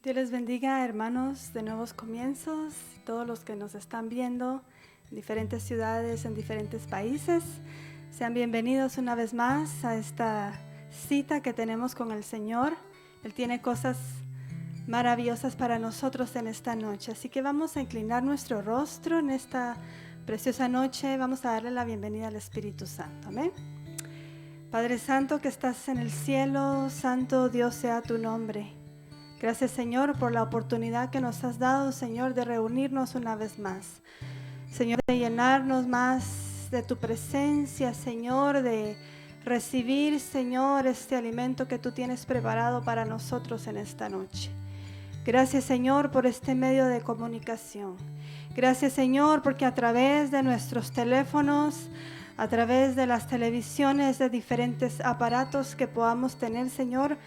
Dios les bendiga, hermanos de Nuevos Comienzos, todos los que nos están viendo en diferentes ciudades, en diferentes países. Sean bienvenidos una vez más a esta cita que tenemos con el Señor. Él tiene cosas maravillosas para nosotros en esta noche. Así que vamos a inclinar nuestro rostro en esta preciosa noche. Vamos a darle la bienvenida al Espíritu Santo. Amén. Padre Santo que estás en el cielo, santo Dios sea tu nombre. Gracias, Señor, por la oportunidad que nos has dado, Señor, de reunirnos una vez más. Señor, de llenarnos más de tu presencia, Señor, de recibir, Señor, este alimento que tú tienes preparado para nosotros en esta noche. Gracias, Señor, por este medio de comunicación. Gracias, Señor, porque a través de nuestros teléfonos, a través de las televisiones, de diferentes aparatos que podamos tener, Señor,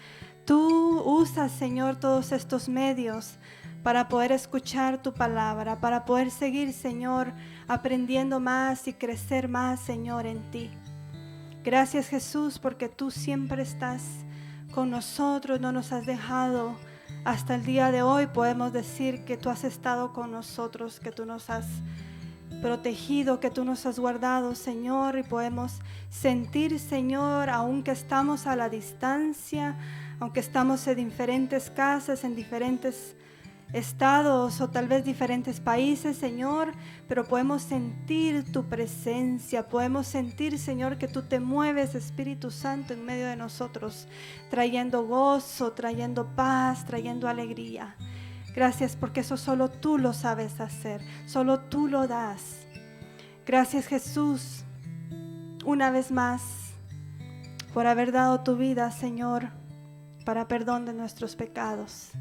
tú usas, Señor, todos estos medios para poder escuchar tu palabra, para poder seguir, Señor, aprendiendo más y crecer más, Señor, en ti. Gracias, Jesús, porque tú siempre estás con nosotros, no nos has dejado. Hasta el día de hoy podemos decir que tú has estado con nosotros, que tú nos has protegido, que tú nos has guardado, Señor, y podemos sentir, Señor, aunque estamos a la distancia, aunque estamos en diferentes casas, en diferentes estados o tal vez diferentes países, Señor, pero podemos sentir tu presencia, podemos sentir, Señor, que tú te mueves, Espíritu Santo, en medio de nosotros, trayendo gozo, trayendo paz, trayendo alegría. Gracias porque eso solo tú lo sabes hacer, solo tú lo das. Gracias, Jesús, una vez más, por haber dado tu vida, Señor, para perdón de nuestros pecados.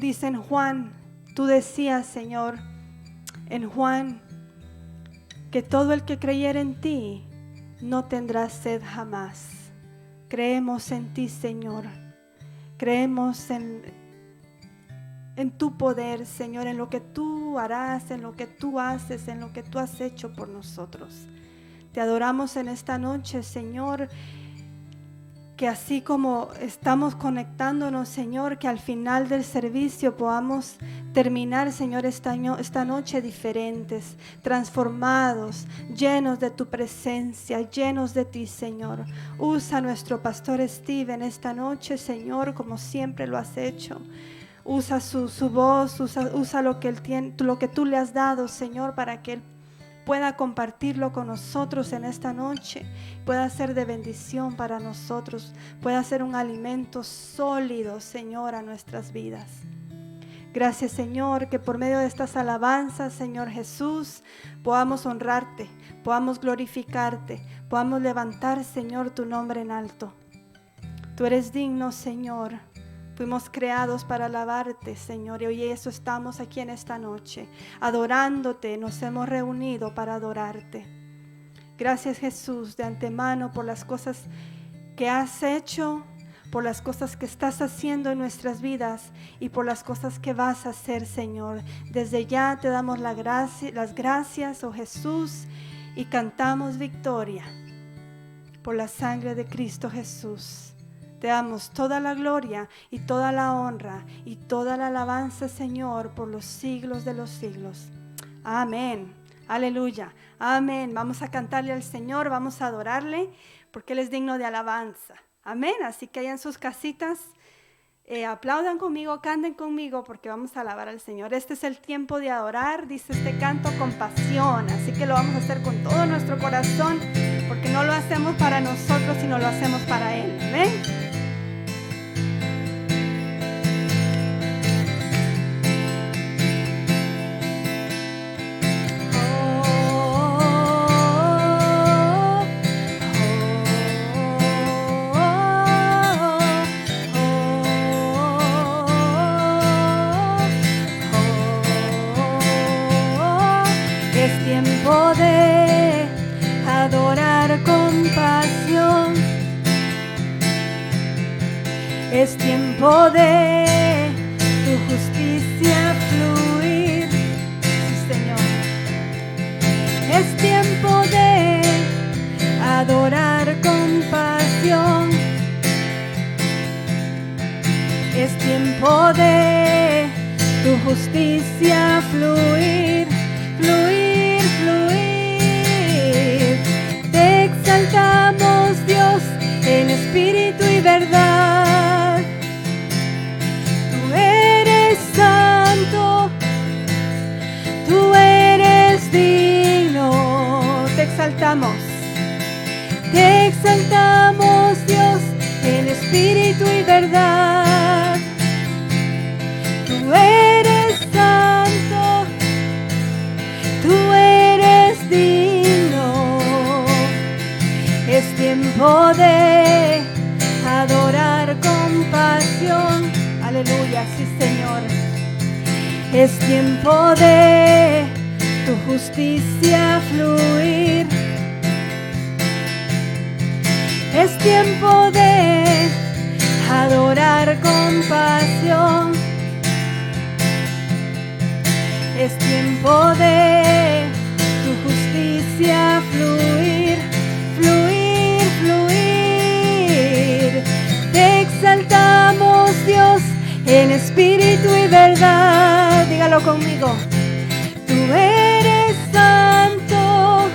Dicen Juan, tú decías, Señor, en Juan, que todo el que creyera en ti no tendrá sed jamás. Creemos en ti, Señor. Creemos en tu poder, Señor, en lo que tú harás, en lo que tú haces, en lo que tú has hecho por nosotros. Te adoramos en esta noche, Señor, que así como estamos conectándonos, Señor, que al final del servicio podamos terminar, Señor, esta noche diferentes, transformados, llenos de tu presencia, llenos de ti, Señor. Usa a nuestro pastor Steve en esta noche, Señor, como siempre lo has hecho. Usa su voz, usa lo que él tiene, lo que tú le has dado, Señor, para que él pueda compartirlo con nosotros en esta noche, pueda ser de bendición para nosotros, pueda ser un alimento sólido, Señor, a nuestras vidas. Gracias, Señor, que por medio de estas alabanzas, Señor Jesús, podamos honrarte, podamos glorificarte, podamos levantar, Señor, tu nombre en alto. Tú eres digno, Señor. Fuimos creados para alabarte, Señor, y hoy eso estamos aquí en esta noche, adorándote, nos hemos reunido para adorarte. Gracias, Jesús, de antemano por las cosas que has hecho, por las cosas que estás haciendo en nuestras vidas y por las cosas que vas a hacer, Señor. Desde ya te damos las gracias, oh Jesús, y cantamos victoria por la sangre de Cristo Jesús. Te damos toda la gloria y toda la honra y toda la alabanza, Señor, por los siglos de los siglos. Amén. Aleluya. Amén. Vamos a cantarle al Señor, vamos a adorarle, porque Él es digno de alabanza. Amén. Así que allá en sus casitas, aplaudan conmigo, canten conmigo, porque vamos a alabar al Señor. Este es el tiempo de adorar, dice este canto, con pasión. Así que lo vamos a hacer con todo nuestro corazón, porque no lo hacemos para nosotros, sino lo hacemos para Él. Amén. Es tiempo de adorar con pasión. Es tiempo de tu justicia fluir. Sí, Señor. Es tiempo de adorar con pasión. Es tiempo de tu justicia fluir, fluir, fluir. Te exaltamos, Dios, en espíritu y verdad. Tú eres santo, tú eres digno. Te exaltamos, Dios, en espíritu y verdad. Tú eres santo, tú eres digno. Es tiempo de adorar con pasión. Aleluya, sí, Señor. Es tiempo de tu justicia fluir. Es tiempo de adorar con pasión. Es tiempo de tu justicia fluir, fluir, fluir. Te exaltamos, Dios, en espíritu y verdad. Dígalo conmigo. Tú eres santo,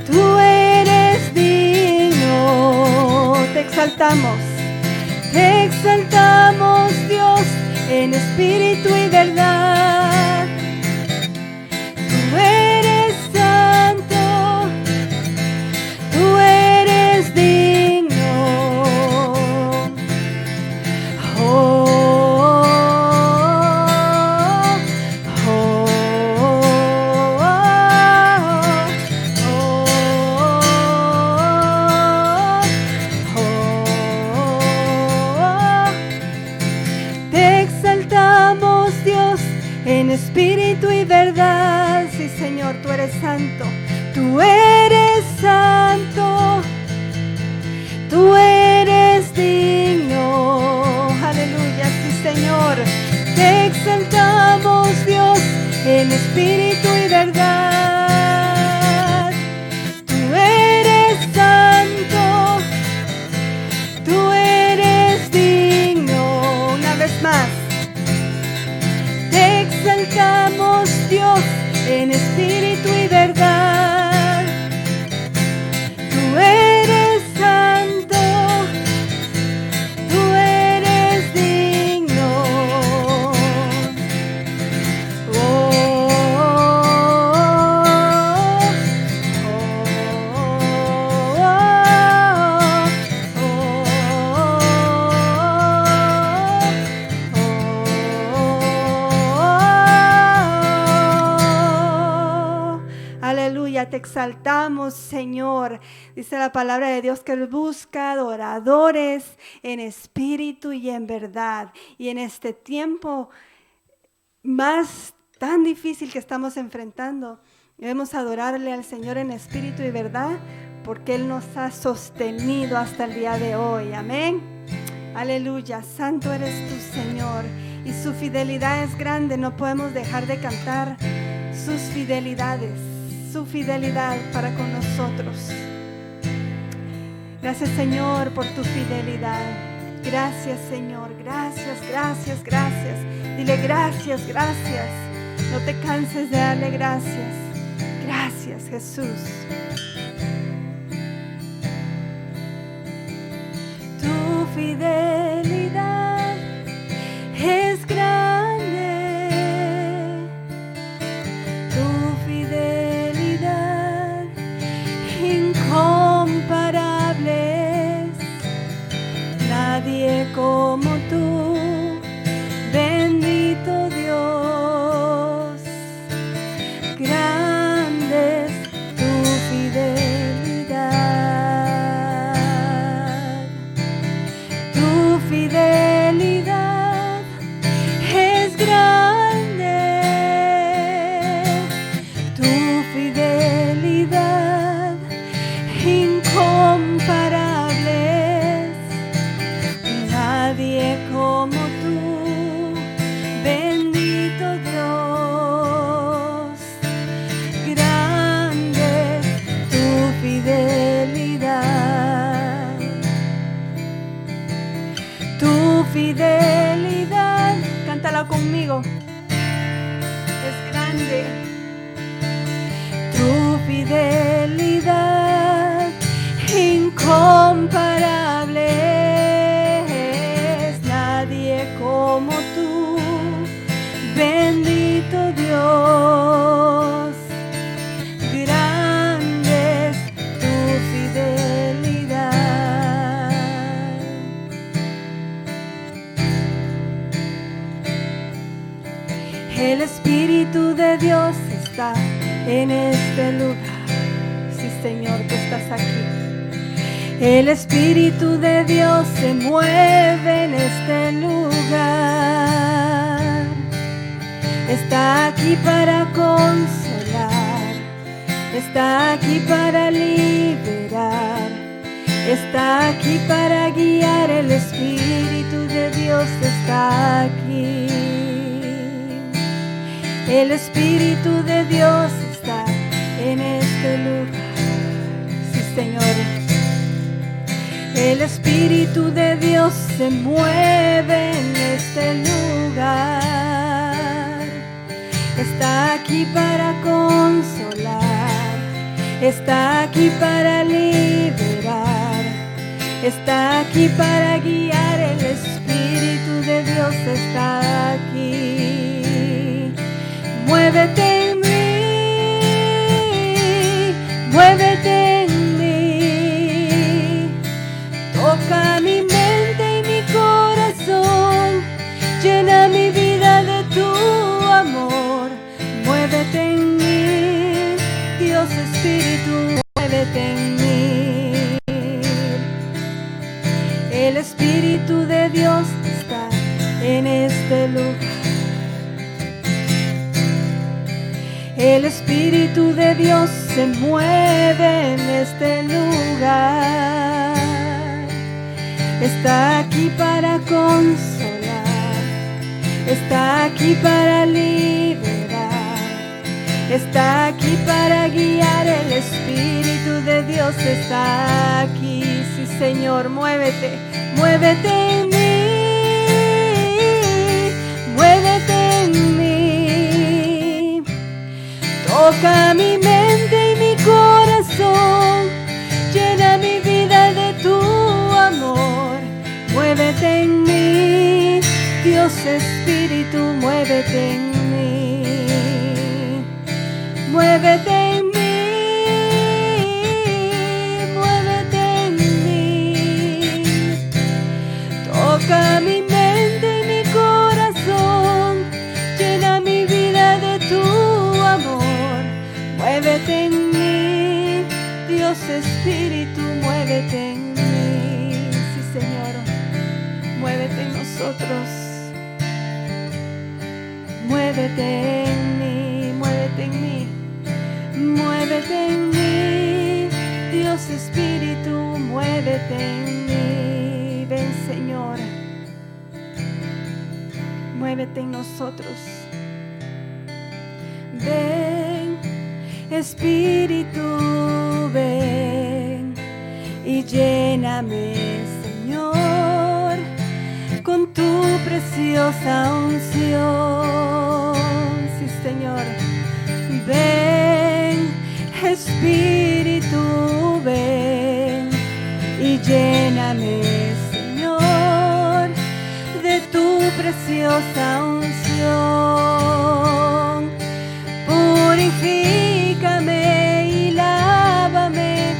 tú eres digno. Te exaltamos, Dios, en espíritu y verdad. Tú eres santo, tú eres digno. Oh, oh, oh, Te exaltamos, Dios, en espíritu y verdad. Sí, Señor, tú eres santo, tú eres santo, tú eres digno. Aleluya, sí, Señor. Te exaltamos, Dios, en espíritu y verdad. Tú eres santo, tú eres digno. Una vez más. Te exaltamos, Dios, en espíritu y verdad. Tú eres santo, tú eres digno. Oh, aleluya, te exaltamos, Señor. Dice la palabra de Dios que Él busca adoradores en espíritu y en verdad. Y en este tiempo más tan difícil que estamos enfrentando, debemos adorarle al Señor en espíritu y verdad, porque Él nos ha sostenido hasta el día de hoy. Amén. Aleluya, santo eres tú, Señor, y su fidelidad es grande. No podemos dejar de cantar sus fidelidades, su fidelidad para con nosotros. Gracias, Señor, por tu fidelidad. Gracias, Señor, gracias, gracias, gracias. Dile gracias, gracias. No te canses de darle gracias. Gracias, Jesús. Tu fidelidad es grande, tu fidelidad incomparable. Nadie como tú, bendito Dios. Grande es tu fidelidad. Tu fidelidad es grande, tu fidelidad incomparable. Nadie como tú, bendito Dios. Grande es tu fidelidad. Tu fidelidad Dígalo conmigo. Es grande. Tu fidelidad incomparable es, nadie como tú, bendito Dios. Grande es tu fidelidad. El Espíritu de Dios está en este lugar. Sí, Señor, tú estás aquí. El Espíritu de Dios se mueve en este lugar. Está aquí para consolar, está aquí para liberar, está aquí para guiar. El Espíritu de Dios está aquí. El Espíritu de Dios está en este lugar. Sí, Señor. El Espíritu de Dios se mueve en este lugar. Está aquí para consolar, está aquí para liberar, está aquí para guiar. El Espíritu de Dios está aquí. Muévete en mí, muévete en mí. Toca mi mente y mi corazón, llena mi vida de tu amor. Muévete en mí, Dios Espíritu, muévete en mí. El Espíritu de Dios está en este lugar. El Espíritu de Dios se mueve en este lugar. Está aquí para consolar, está aquí para liberar, está aquí para guiar. El Espíritu de Dios está aquí. Sí, Señor, muévete, muévete en mí, muévete en mí. Toca mi mente y mi corazón, llena mi vida de tu amor. Muévete en mí, Dios Espíritu, muévete en mí. Muévete en mí, muévete en mí. Toca mi mente y mi corazón, llena mi vida de tu amor. Muévete en mí, Dios Espíritu, muévete en mí. Sí, Señor, muévete en nosotros. Muévete en mí, muévete en mí, muévete en mí. Dios Espíritu, muévete en mí. Ven, Señor, muévete en nosotros. Ven, Espíritu, ven y lléname, Señor, con tu preciosa unción. Sí, Señor. Ven, Espíritu, ven y lléname, Señor, de tu preciosa unción. Purifícame y lávame,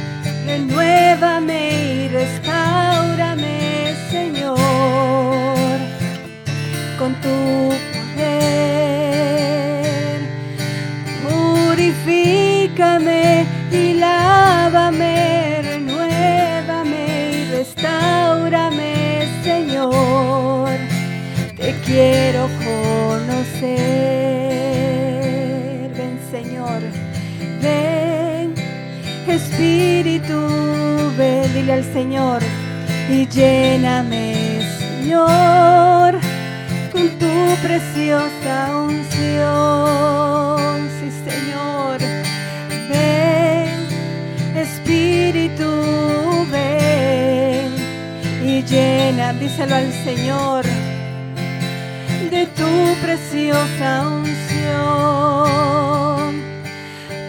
renuévame y restáurame, Señor, con tu poder. Purifícame y lávame, renuévame y restáurame, Señor. Te quiero conocer. Ven, Señor, ven, Espíritu, ven, dile al Señor, y lléname, Señor, con tu preciosa unción. Sí, Señor. Ven, Espíritu, ven y llena, díselo al Señor, de tu preciosa unción.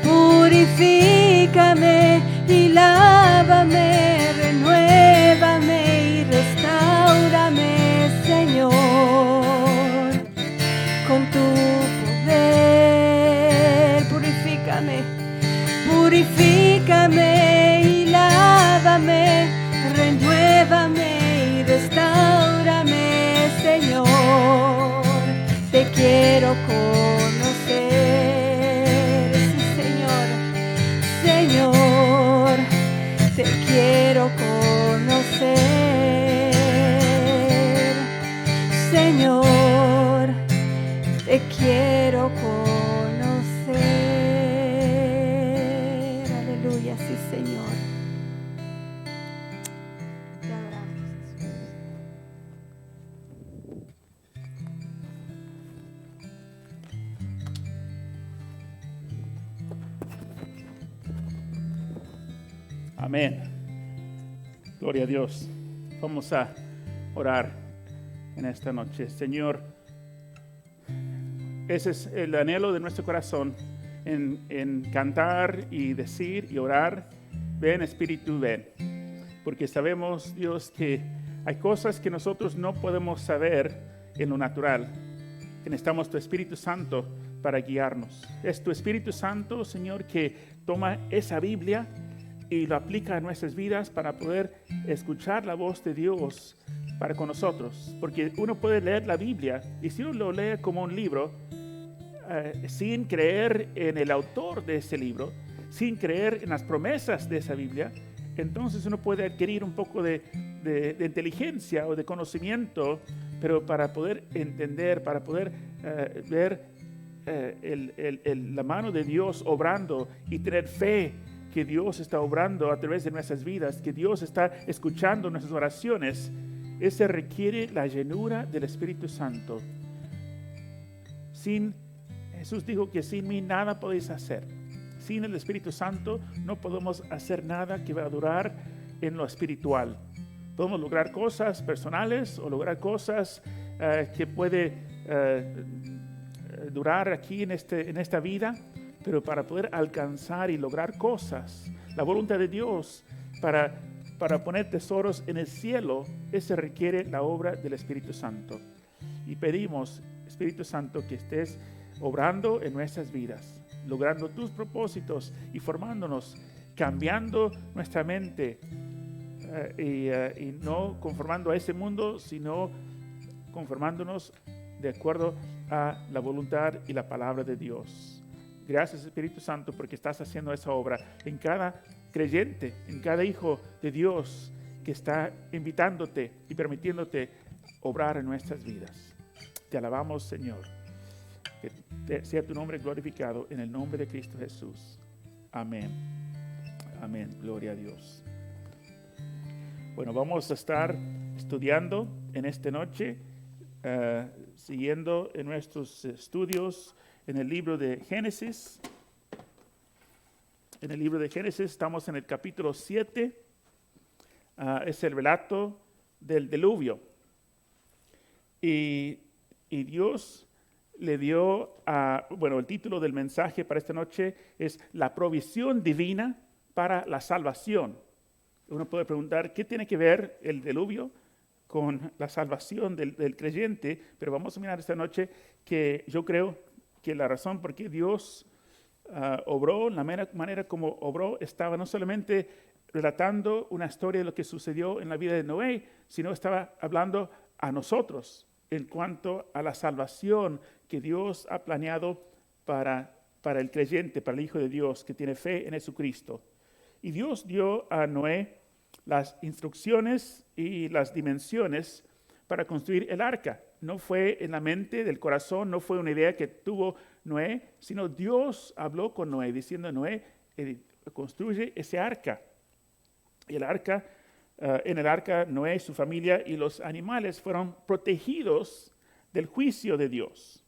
Purifícame y lávame, renuévame y restáurame, Señor, con tu poder. Purifícame y lávame, renuévame y restáurame, Señor. Te quiero conocer, sí, Señor, Señor, te quiero conocer, Señor, te quiero conocer. Aleluya, sí, Señor. Te adoramos, Jesús. Amén. Gloria a Dios. Vamos a orar en esta noche. Señor, ese es el anhelo de nuestro corazón, en cantar y decir y orar, ven Espíritu, ven. Porque sabemos, Dios, que hay cosas que nosotros no podemos saber en lo natural, que necesitamos tu Espíritu Santo para guiarnos. Es tu Espíritu Santo, Señor, que toma esa Biblia y lo aplica a nuestras vidas para poder escuchar la voz de Dios para con nosotros. Porque uno puede leer la Biblia y si uno lo lee como un libro, sin creer en el autor de ese libro, sin creer en las promesas de esa Biblia, entonces uno puede adquirir un poco de inteligencia o de conocimiento, pero para poder entender, para poder ver la mano de Dios obrando y tener fe que Dios está obrando a través de nuestras vidas, que Dios está escuchando nuestras oraciones, ese requiere la llenura del Espíritu Santo. Jesús dijo que sin mí nada podéis hacer. Sin el Espíritu Santo no podemos hacer nada que va a durar en lo espiritual. Podemos lograr cosas personales o lograr cosas que puede durar aquí en esta vida, pero para poder alcanzar y lograr cosas, la voluntad de Dios para poner tesoros en el cielo, ese requiere la obra del Espíritu Santo. Y pedimos, Espíritu Santo, que estés obrando en nuestras vidas, logrando tus propósitos y formándonos, cambiando nuestra mente y no conformando a ese mundo, sino conformándonos de acuerdo a la voluntad y la palabra de Dios. Gracias, Espíritu Santo, porque estás haciendo esa obra en cada creyente, en cada hijo de Dios que está invitándote y permitiéndote obrar en nuestras vidas. Te alabamos, Señor. Que sea tu nombre glorificado en el nombre de Cristo Jesús. Amén. Amén. Gloria a Dios. Bueno, vamos a estar estudiando en esta noche, siguiendo en nuestros estudios en el libro de Génesis. En el libro de Génesis estamos en el capítulo 7. Es el relato del diluvio. Y Dios le dio, el título del mensaje para esta noche es La provisión divina para la salvación. Uno puede preguntar, ¿qué tiene que ver el diluvio con la salvación del creyente? Pero vamos a mirar esta noche que yo creo que la razón por qué Dios obró, la manera como obró, estaba no solamente relatando una historia de lo que sucedió en la vida de Noé, sino estaba hablando a nosotros en cuanto a la salvación que Dios ha planeado para el creyente, para el Hijo de Dios que tiene fe en Jesucristo. Y Dios dio a Noé las instrucciones y las dimensiones para construir el arca. No fue en la mente del corazón, no fue una idea que tuvo Noé, sino Dios habló con Noé diciendo, Noé, construye ese arca. Y en el arca Noé, su familia y los animales fueron protegidos del juicio de Dios.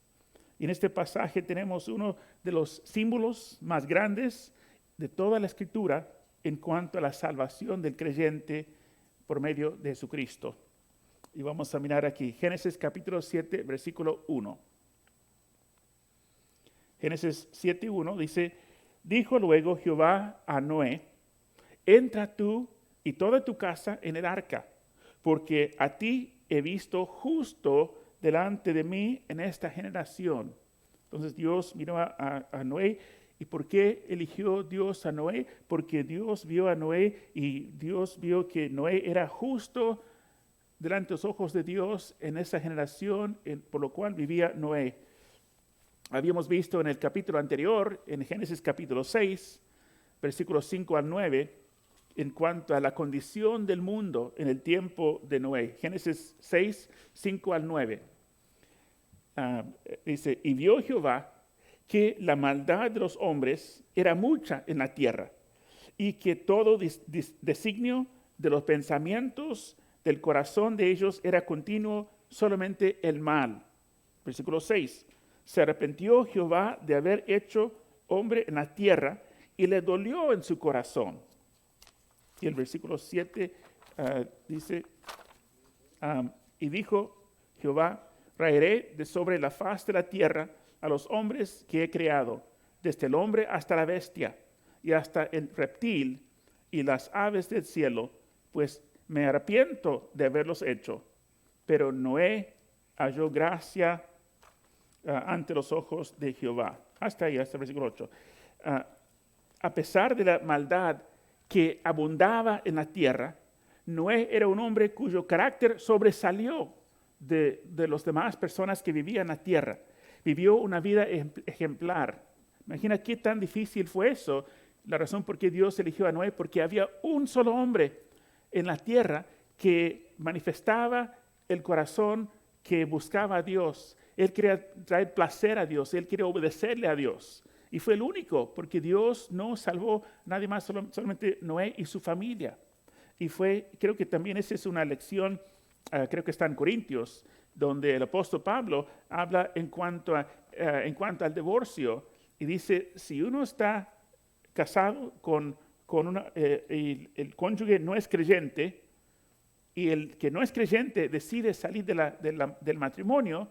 Y en este pasaje tenemos uno de los símbolos más grandes de toda la Escritura en cuanto a la salvación del creyente por medio de Jesucristo. Y vamos a mirar aquí, Génesis capítulo 7, versículo 1. Génesis 7, 1 dice, dijo luego Jehová a Noé, entra tú y toda tu casa en el arca, porque a ti he visto justo delante de mí en esta generación. Entonces Dios miró a Noé. ¿Y por qué eligió Dios a Noé? Porque Dios vio a Noé y Dios vio que Noé era justo delante de los ojos de Dios en esa generación, por lo cual vivía Noé. Habíamos visto en el capítulo anterior, en Génesis capítulo 6, versículos 5 al 9, en cuanto a la condición del mundo en el tiempo de Noé. Génesis 6, 5 al 9. Dice, y vio Jehová que la maldad de los hombres era mucha en la tierra, y que todo designio de los pensamientos del corazón de ellos era continuo solamente el mal. Versículo 6. Se arrepintió Jehová de haber hecho hombre en la tierra, y le dolió en su corazón. Y el versículo 7 dice, y dijo Jehová, raeré de sobre la faz de la tierra a los hombres que he creado, desde el hombre hasta la bestia, y hasta el reptil y las aves del cielo, pues me arrepiento de haberlos hecho. Pero Noé halló gracia ante los ojos de Jehová. Hasta ahí, hasta el versículo 8. A pesar de la maldad que abundaba en la tierra, Noé era un hombre cuyo carácter sobresalió de las demás personas que vivían en la tierra. Vivió una vida ejemplar. Imagina qué tan difícil fue eso. La razón por qué Dios eligió a Noé, porque había un solo hombre en la tierra que manifestaba el corazón que buscaba a Dios. Él quería traer placer a Dios, él quería obedecerle a Dios. Y fue el único, porque Dios no salvó a nadie más, solamente Noé y su familia. Y creo que también esa es una lección, creo que está en Corintios, donde el apóstol Pablo habla en cuanto al divorcio, y dice, si uno está casado con y el cónyuge no es creyente, y el que no es creyente decide salir del matrimonio,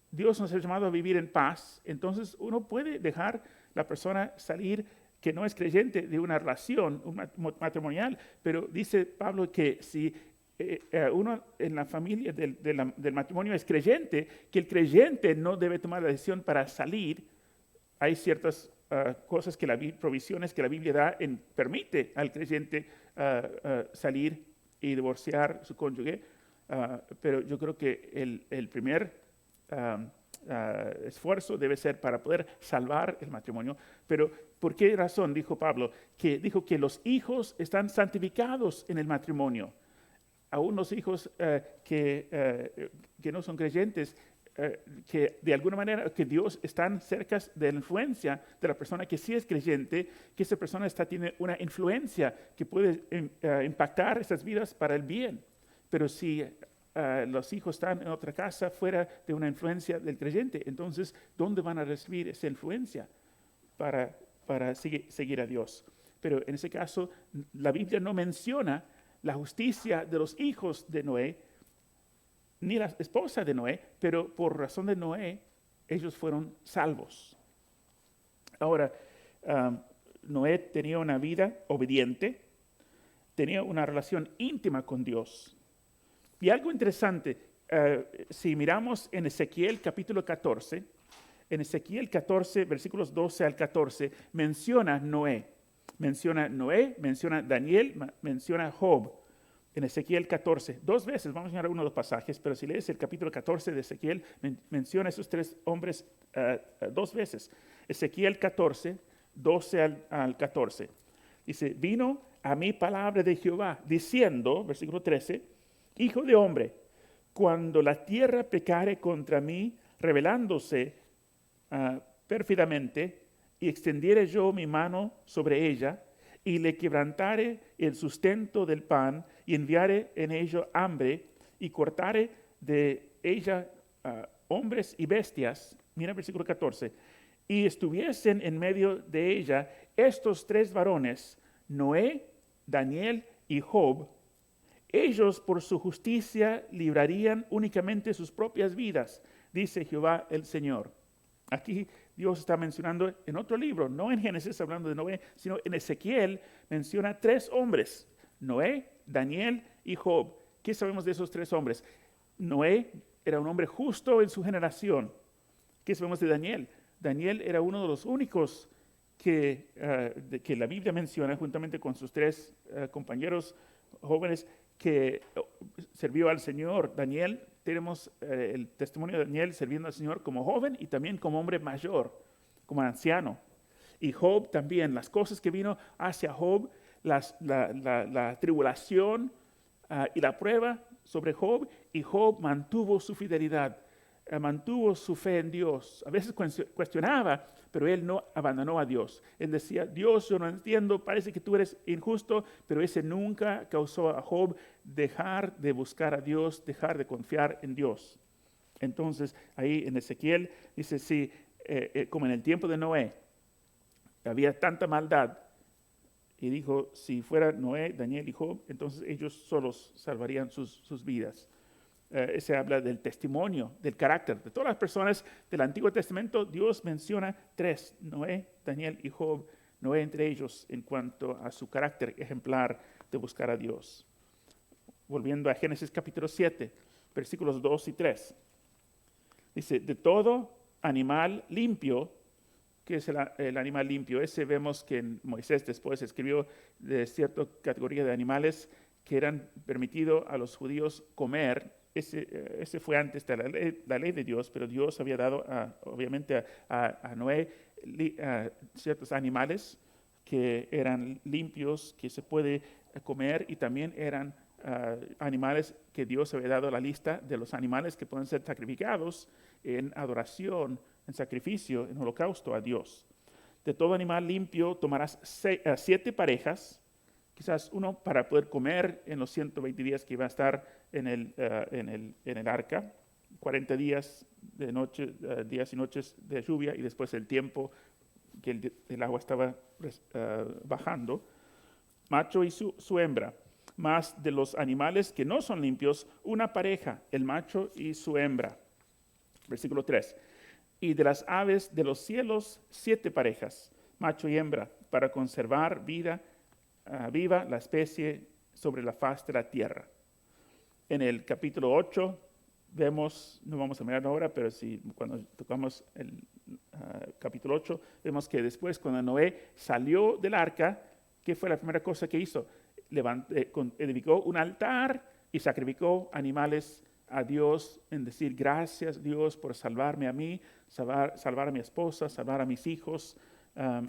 Dios nos ha llamado a vivir en paz. Entonces uno puede dejar la persona salir que no es creyente de una relación matrimonial, pero dice Pablo que si uno en la familia del matrimonio es creyente, que el creyente no debe tomar la decisión para salir. Hay ciertas cosas provisiones que la Biblia permite al creyente salir y divorciar su cónyuge, pero yo creo que el primer esfuerzo debe ser para poder salvar el matrimonio. Pero ¿por qué razón dijo Pablo? Dijo que los hijos están santificados en el matrimonio. Aún los hijos que no son creyentes, que de alguna manera que Dios están cerca de la influencia de la persona que sí es creyente, que esa persona tiene una influencia que puede impactar esas vidas para el bien. Pero si los hijos están en otra casa fuera de una influencia del creyente, entonces ¿dónde van a recibir esa influencia para seguir a Dios? Pero en ese caso la Biblia no menciona la justicia de los hijos de Noé, ni la esposa de Noé, pero por razón de Noé, ellos fueron salvos. Ahora, Noé tenía una vida obediente, tenía una relación íntima con Dios. Y algo interesante, si miramos en Ezequiel capítulo 14, en Ezequiel 14, versículos 12 al 14, menciona Noé, menciona Daniel, menciona Job. En Ezequiel 14, 2 veces, vamos a mirar uno de los pasajes, pero si lees el capítulo 14 de Ezequiel, menciona a esos 3 hombres 2 veces. Ezequiel 14, 12 al 14. Dice, vino a mí palabra de Jehová, diciendo, versículo 13, Hijo de hombre, cuando la tierra pecare contra mí, rebelándose pérfidamente, y extendiere yo mi mano sobre ella, y le quebrantare el sustento del pan, y enviare en ello hambre, y cortare de ella hombres y bestias, mira el versículo 14, y estuviesen en medio de ella estos 3 varones, Noé, Daniel y Job, Ellos por su justicia librarían únicamente sus propias vidas, dice Jehová el Señor. Aquí Dios está mencionando en otro libro, no en Génesis hablando de Noé, sino en Ezequiel menciona 3 hombres, Noé, Daniel y Job. ¿Qué sabemos de esos 3 hombres? Noé era un hombre justo en su generación. ¿Qué sabemos de Daniel? Daniel era uno de los únicos que la Biblia menciona, juntamente con sus 3 compañeros jóvenes, que sirvió al Señor. Daniel, tenemos el testimonio de Daniel sirviendo al Señor como joven y también como hombre mayor, como anciano. Y Job también, las cosas que vino hacia Job, la tribulación y la prueba sobre Job, y Job mantuvo su fidelidad, mantuvo su fe en Dios. A veces cuestionaba, pero él no abandonó a Dios. Él decía, Dios, yo no entiendo, parece que tú eres injusto, pero ese nunca causó a Job dejar de buscar a Dios, dejar de confiar en Dios. Entonces, ahí en Ezequiel dice, sí, como en el tiempo de Noé, había tanta maldad, y dijo, si fuera Noé, Daniel y Job, entonces ellos solos salvarían sus vidas. Se habla del testimonio, del carácter. De todas las personas del Antiguo Testamento, Dios menciona 3, Noé, Daniel y Job, Noé entre ellos en cuanto a su carácter ejemplar de buscar a Dios. Volviendo a Génesis capítulo 7, versículos 2 y 3. Dice, de todo animal limpio, ¿qué es el animal limpio? Ese vemos que Moisés después escribió de cierta categoría de animales que eran permitidos a los judíos comer. Ese fue antes de la ley de Dios, pero Dios había dado obviamente a Noé ciertos animales que eran limpios, que se puede comer, y también eran animales que Dios había dado la lista de los animales que pueden ser sacrificados en adoración, en sacrificio, en holocausto a Dios. De todo animal limpio tomarás 7 parejas, quizás uno para poder comer en los 120 días que iba a estar en el arca, 40 días de noche, días y noches de lluvia, y después el tiempo que el agua estaba bajando, macho y su hembra. Más de los animales que no son limpios, una pareja, el macho y su hembra. Versículo 3. Y de las aves de los cielos, 7 parejas, macho y hembra, para conservar viva la especie sobre la faz de la tierra. En el capítulo 8 vemos, no vamos a mirar ahora, pero cuando tocamos el capítulo 8, vemos que después cuando Noé salió del arca, ¿qué fue la primera cosa que hizo? Edificó un altar y sacrificó animales a Dios, en decir gracias Dios por salvarme a mí, salvar a mi esposa, salvar a mis hijos,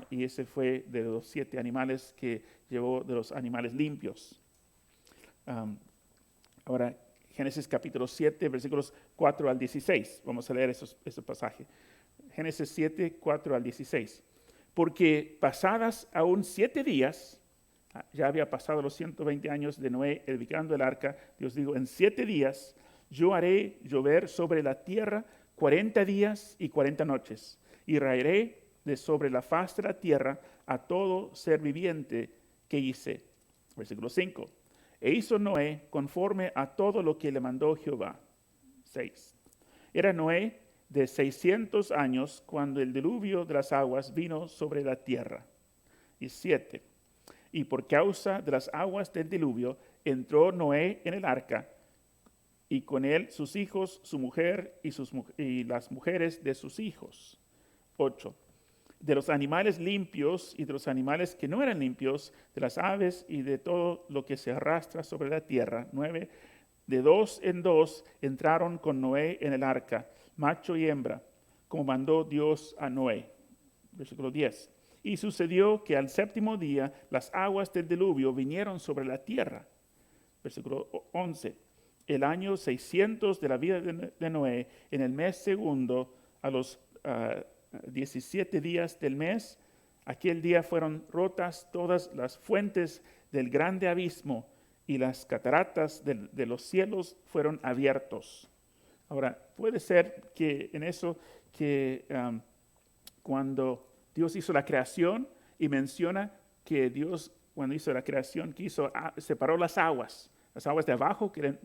y ese fue de los 7 animales que llevó, de los animales limpios. Ahora, Génesis capítulo 7, versículos 4 al 16. Vamos a leer ese pasaje. Génesis 7, 4 al 16. Porque pasadas aún 7 días, ya había pasado los 120 años de Noé edificando el arca, Dios dijo, en 7 días yo haré llover sobre la tierra 40 días y 40 noches, y raeré de sobre la faz de la tierra a todo ser viviente que hice. Versículo 5. E hizo Noé conforme a todo lo que le mandó Jehová. 6. Era Noé de 600 años cuando el diluvio de las aguas vino sobre la tierra. Y 7. Y por causa de las aguas del diluvio entró Noé en el arca, y con él sus hijos, su mujer y las mujeres de sus hijos. 8. De los animales limpios y de los animales que no eran limpios, de las aves y de todo lo que se arrastra sobre la tierra. 9. De 2 en 2 entraron con Noé en el arca, macho y hembra, como mandó Dios a Noé. Versículo 10. Y sucedió que al 7º día las aguas del diluvio vinieron sobre la tierra. Versículo 11. El año 600 de la vida de Noé, en el mes segundo, a los 17 días del mes, aquel día fueron rotas todas las fuentes del grande abismo, y las cataratas de los cielos fueron abiertos. Ahora, puede ser que en eso, que cuando Dios hizo la creación y menciona que Dios, cuando hizo la creación, separó las aguas las aguas de abajo, que eran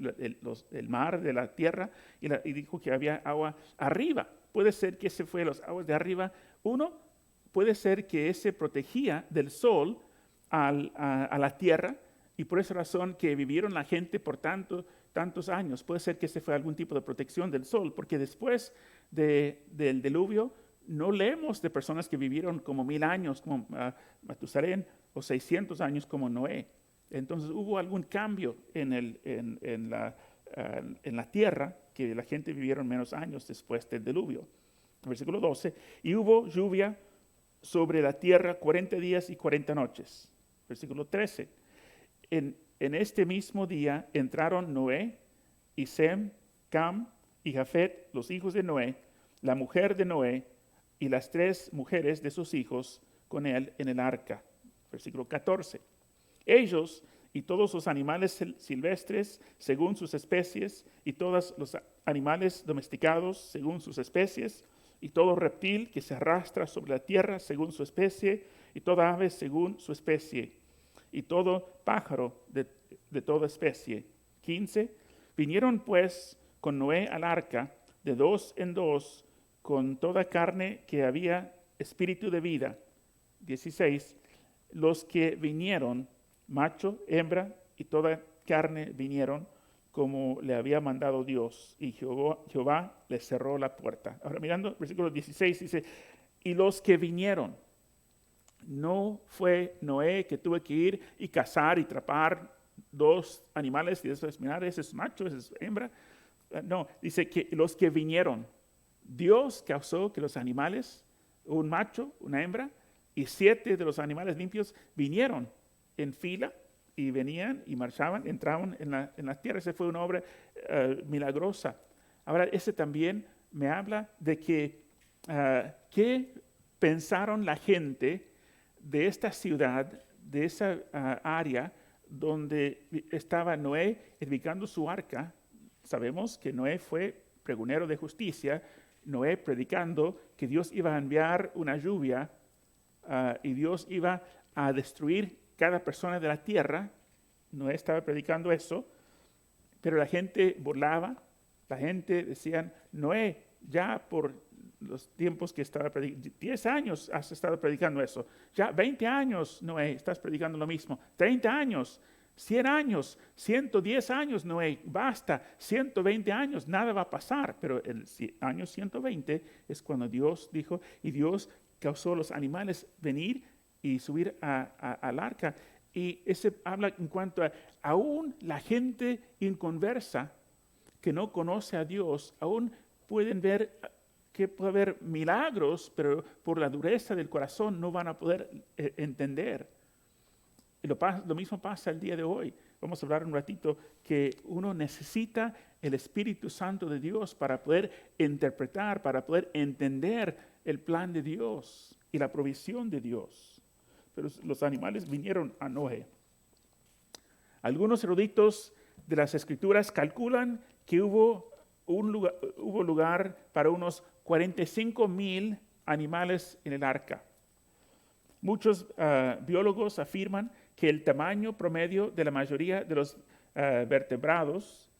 el mar de la tierra, y dijo que había agua arriba. Puede ser que ese fue las aguas de arriba. Uno, puede ser que ese protegía del sol a la tierra, y por esa razón que vivieron la gente por tantos años. Puede ser que ese fue algún tipo de protección del sol, porque después del diluvio no leemos de personas que vivieron como 1000 años, como Matusalén, o 600 años como Noé. Entonces hubo algún cambio en la tierra, que la gente vivieron menos años después del diluvio. Versículo 12, y hubo lluvia sobre la tierra 40 días y 40 noches. Versículo 13, en este mismo día entraron Noé y Sem, Cam y Jafet, los hijos de Noé, la mujer de Noé y las 3 mujeres de sus hijos con él en el arca. Versículo 14. Ellos y todos los animales silvestres según sus especies, y todos los animales domesticados según sus especies, y todo reptil que se arrastra sobre la tierra según su especie, y toda ave según su especie, y todo pájaro de toda especie. 15. Vinieron pues con Noé al arca de 2 en 2, con toda carne que había espíritu de vida. 16. Los que vinieron, macho, hembra y toda carne vinieron, como le había mandado Dios, y Jehová les cerró la puerta. Ahora mirando, versículo 16 dice, y los que vinieron, no fue Noé que tuvo que ir y cazar y atrapar 2 animales y después mirar, ese es macho, ese es hembra. No, dice que los que vinieron, Dios causó que los animales, un macho, una hembra, y 7 de los animales limpios vinieron en fila y venían y marchaban, entraban en la tierra. Esa fue una obra milagrosa. Ahora, ese también me habla de que qué pensaron la gente de esta ciudad, de esa área donde estaba Noé edificando su arca. Sabemos que Noé fue pregonero de justicia, Noé predicando que Dios iba a enviar una lluvia y Dios iba a destruir cada persona de la tierra. Noé estaba predicando eso, pero la gente burlaba, la gente decían, Noé, ya por los tiempos que estaba predicando, 10 años has estado predicando eso, ya 20 años, Noé, estás predicando lo mismo, 30 años, 100 años, 110 años, Noé, basta, 120 años, nada va a pasar. Pero el año 120 es cuando Dios dijo, y Dios causó a los animales venir y subir al arca. Y ese habla en cuanto a aún la gente inconversa que no conoce a Dios, aún pueden ver que puede haber milagros, pero por la dureza del corazón no van a poder entender. Y lo mismo pasa el día de hoy. Vamos a hablar un ratito que uno necesita el Espíritu Santo de Dios para poder interpretar, para poder entender el plan de Dios y la provisión de Dios. Pero los animales vinieron a Noé. Algunos eruditos de las Escrituras calculan que hubo lugar para unos 45,000 animales en el arca. Muchos biólogos afirman que el tamaño promedio de la mayoría de los vertebrados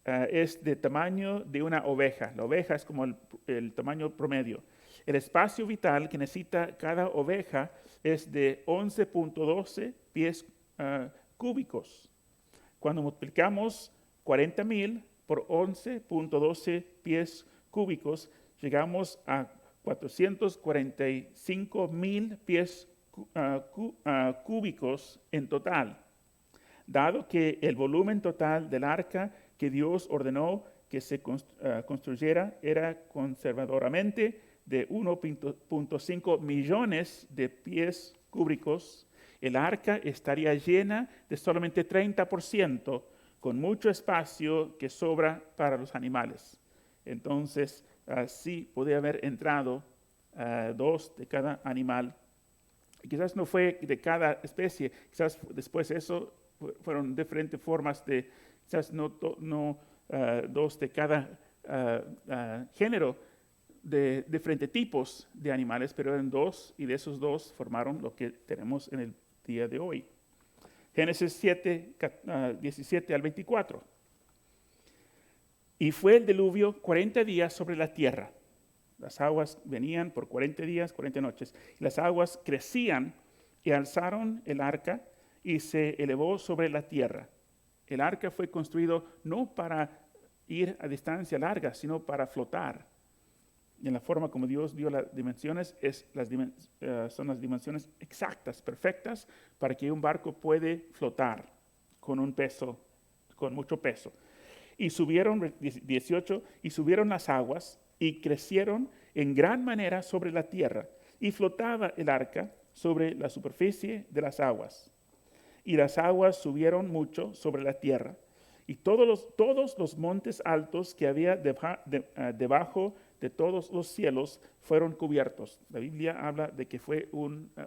es de tamaño de una oveja. La oveja es como el tamaño promedio. El espacio vital que necesita cada oveja es de 11.12 pies cúbicos. Cuando multiplicamos 40,000 por 11.12 pies cúbicos, llegamos a 445,000 pies cúbicos en total. Dado que el volumen total del arca que Dios ordenó que se construyera era conservadoramente de 1.5 millones de pies cúbicos, el arca estaría llena de solamente 30%, con mucho espacio que sobra para los animales. Entonces, sí podía haber entrado 2 de cada animal. Quizás no fue de cada especie, quizás después eso fueron diferentes formas de, quizás no 2 de cada género, de diferentes tipos de animales, pero eran 2, y de esos 2 formaron lo que tenemos en el día de hoy. Génesis 7, 17 al 24. Y fue el diluvio 40 días sobre la tierra. Las aguas venían por 40 días, 40 noches. Y las aguas crecían y alzaron el arca y se elevó sobre la tierra. El arca fue construido no para ir a distancia larga, sino para flotar. Y en la forma como Dios dio las dimensiones, son las dimensiones exactas, perfectas, para que un barco puede flotar con un peso, con mucho peso. Y subieron, 18, y subieron las aguas y crecieron en gran manera sobre la tierra. Y flotaba el arca sobre la superficie de las aguas. Y las aguas subieron mucho sobre la tierra. Y todos los montes altos que había debajo de todos los cielos fueron cubiertos. La Biblia habla de que fue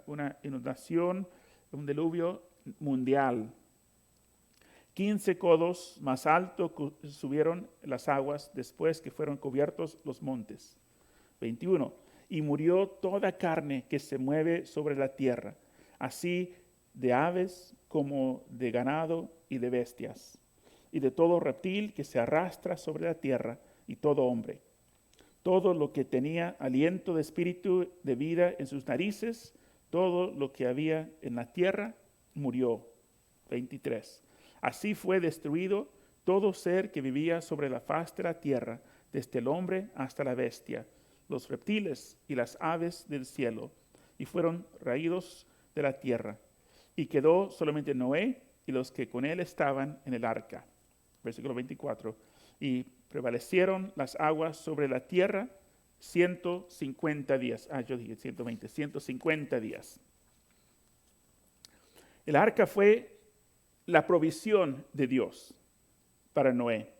una inundación, un diluvio mundial. 15 codos más alto subieron las aguas después que fueron cubiertos los montes. 21. Y murió toda carne que se mueve sobre la tierra, así de aves como de ganado y de bestias, y de todo reptil que se arrastra sobre la tierra, y todo hombre. Todo lo que tenía aliento de espíritu de vida en sus narices, todo lo que había en la tierra, murió. 23. Así fue destruido todo ser que vivía sobre la faz de la tierra, desde el hombre hasta la bestia, los reptiles y las aves del cielo, y fueron raídos de la tierra. Y quedó solamente Noé y los que con él estaban en el arca. Versículo 24. Y prevalecieron las aguas sobre la tierra 150 días. Yo dije 120, 150 días. El arca fue la provisión de Dios para Noé.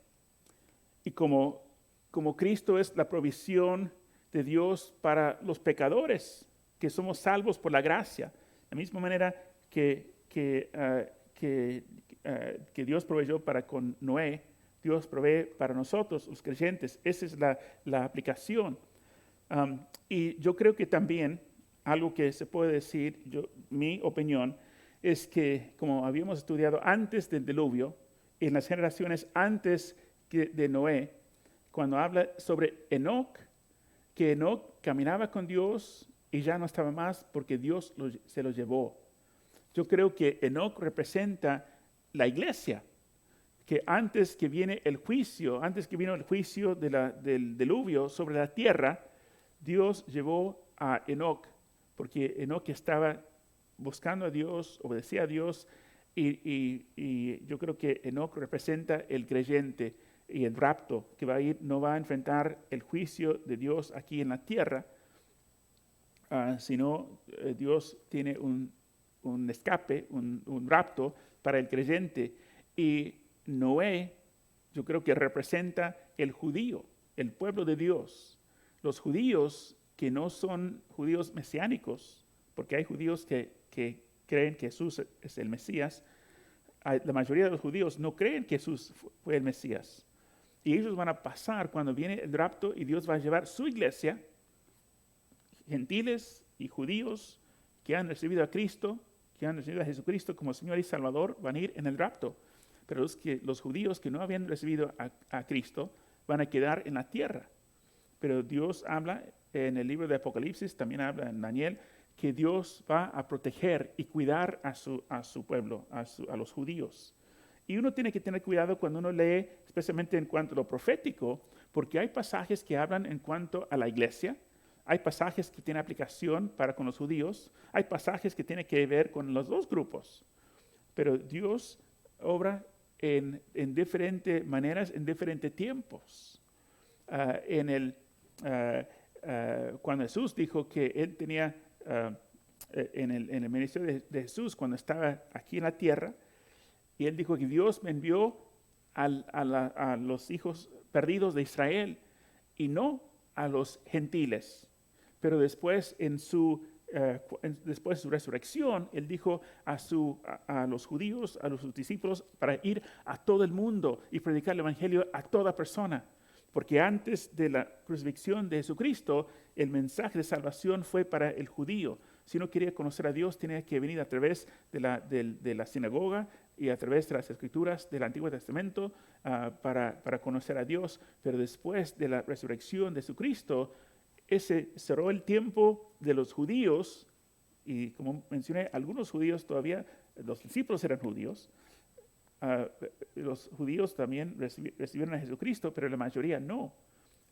Y como Cristo es la provisión de Dios para los pecadores, que somos salvos por la gracia, de la misma manera que Dios proveyó para con Noé, Dios provee para nosotros, los creyentes. Esa es la aplicación. Y yo creo que también algo que se puede decir, mi opinión, es que como habíamos estudiado antes del diluvio, en las generaciones antes de Noé, cuando habla sobre Enoc, que Enoc caminaba con Dios y ya no estaba más porque Dios se lo llevó. Yo creo que Enoc representa la iglesia, que antes que vino el juicio del diluvio sobre la tierra, Dios llevó a Enoc, porque Enoc estaba buscando a Dios, obedecía a Dios, y yo creo que Enoc representa el creyente y el rapto, que no va a enfrentar el juicio de Dios aquí en la tierra, sino Dios tiene un escape, un rapto para el creyente. Y Noé, yo creo que representa el judío, el pueblo de Dios. Los judíos que no son judíos mesiánicos, porque hay judíos que creen que Jesús es el Mesías. La mayoría de los judíos no creen que Jesús fue el Mesías. Y ellos van a pasar cuando viene el rapto y Dios va a llevar su iglesia, gentiles y judíos que han recibido a Cristo, que han recibido a Jesucristo como Señor y Salvador, van a ir en el rapto. Pero los judíos que no habían recibido a Cristo van a quedar en la tierra. Pero Dios habla en el libro de Apocalipsis, también habla en Daniel, que Dios va a proteger y cuidar a su pueblo, a los judíos. Y uno tiene que tener cuidado cuando uno lee, especialmente en cuanto a lo profético, porque hay pasajes que hablan en cuanto a la iglesia, hay pasajes que tienen aplicación para con los judíos, hay pasajes que tienen que ver con los dos grupos. Pero Dios obra en diferentes maneras, en diferentes tiempos. Cuando Jesús dijo que Él tenía, en el ministerio de Jesús, cuando estaba aquí en la tierra, y Él dijo que Dios me envió a los hijos perdidos de Israel y no a los gentiles. Pero después, después de su resurrección, Él dijo a los judíos, a sus discípulos, para ir a todo el mundo y predicar el evangelio a toda persona. Porque antes de la crucifixión de Jesucristo, el mensaje de salvación fue para el judío. Si uno quería conocer a Dios, tenía que venir a través de la sinagoga y a través de las escrituras del Antiguo Testamento para conocer a Dios. Pero después de la resurrección de Jesucristo, ese cerró el tiempo de los judíos. Y como mencioné, algunos judíos todavía, los discípulos eran judíos. Los judíos también recibieron a Jesucristo, pero la mayoría no.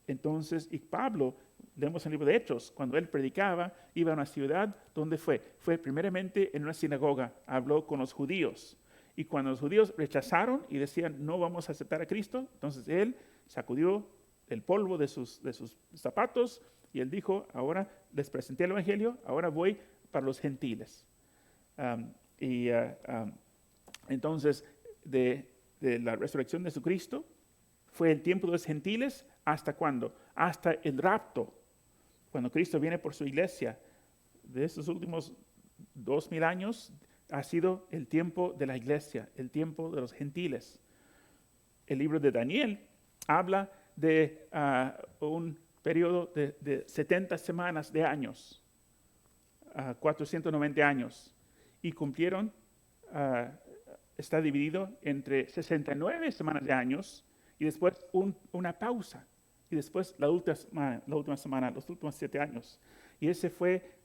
Entonces, y Pablo, leemos en el libro de Hechos, cuando él predicaba, iba a una ciudad, ¿dónde fue? Fue primeramente en una sinagoga, habló con los judíos. Y cuando los judíos rechazaron y decían, no vamos a aceptar a Cristo, entonces él sacudió el polvo de sus zapatos y él dijo, ahora les presenté el Evangelio, ahora voy para los gentiles. Entonces, de la resurrección de Jesucristo, fue el tiempo de los gentiles, ¿hasta cuándo? Hasta el rapto, cuando Cristo viene por su iglesia. De estos últimos 2000 años ha sido el tiempo de la iglesia, el tiempo de los gentiles. El libro de Daniel habla de un periodo de 70 semanas de años, 490 años, y cumplieron, está dividido entre 69 semanas de años, y después una pausa. Y después la última semana, los últimos 7 años. Y ese fue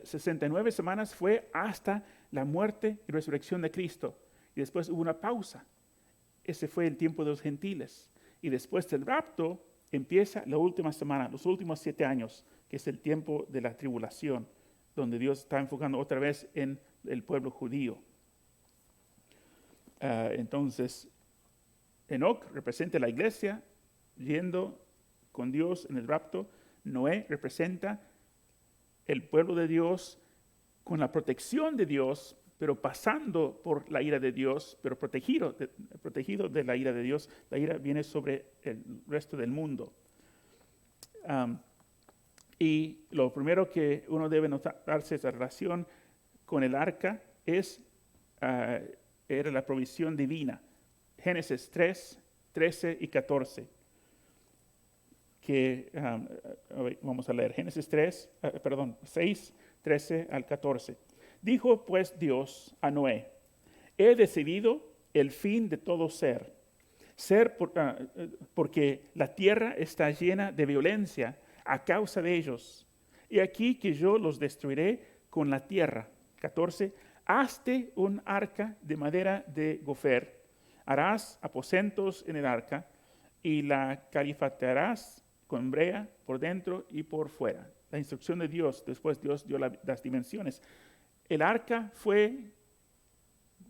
69 semanas fue hasta la muerte y resurrección de Cristo. Y después hubo una pausa. Ese fue el tiempo de los gentiles. Y después del rapto empieza la última semana, los últimos 7 años, que es el tiempo de la tribulación, donde Dios está enfocando otra vez en el pueblo judío. Entonces, Enoc representa la iglesia yendo con Dios en el rapto. Noé representa el pueblo de Dios con la protección de Dios, pero pasando por la ira de Dios, pero protegido de la ira de Dios. La ira viene sobre el resto del mundo. Y lo primero que uno debe notarse esa relación con el arca era la provisión divina. Génesis 3, 13 y 14. Vamos a leer Génesis 6, 13 al 14. Dijo pues Dios a Noé, he decidido el fin de todo ser porque la tierra está llena de violencia a causa de ellos. Y aquí que yo los destruiré con la tierra. 14. Hazte un arca de madera de gofer. Harás aposentos en el arca y la califatearás con brea por dentro y por fuera. La instrucción de Dios, después Dios dio las dimensiones. El arca fue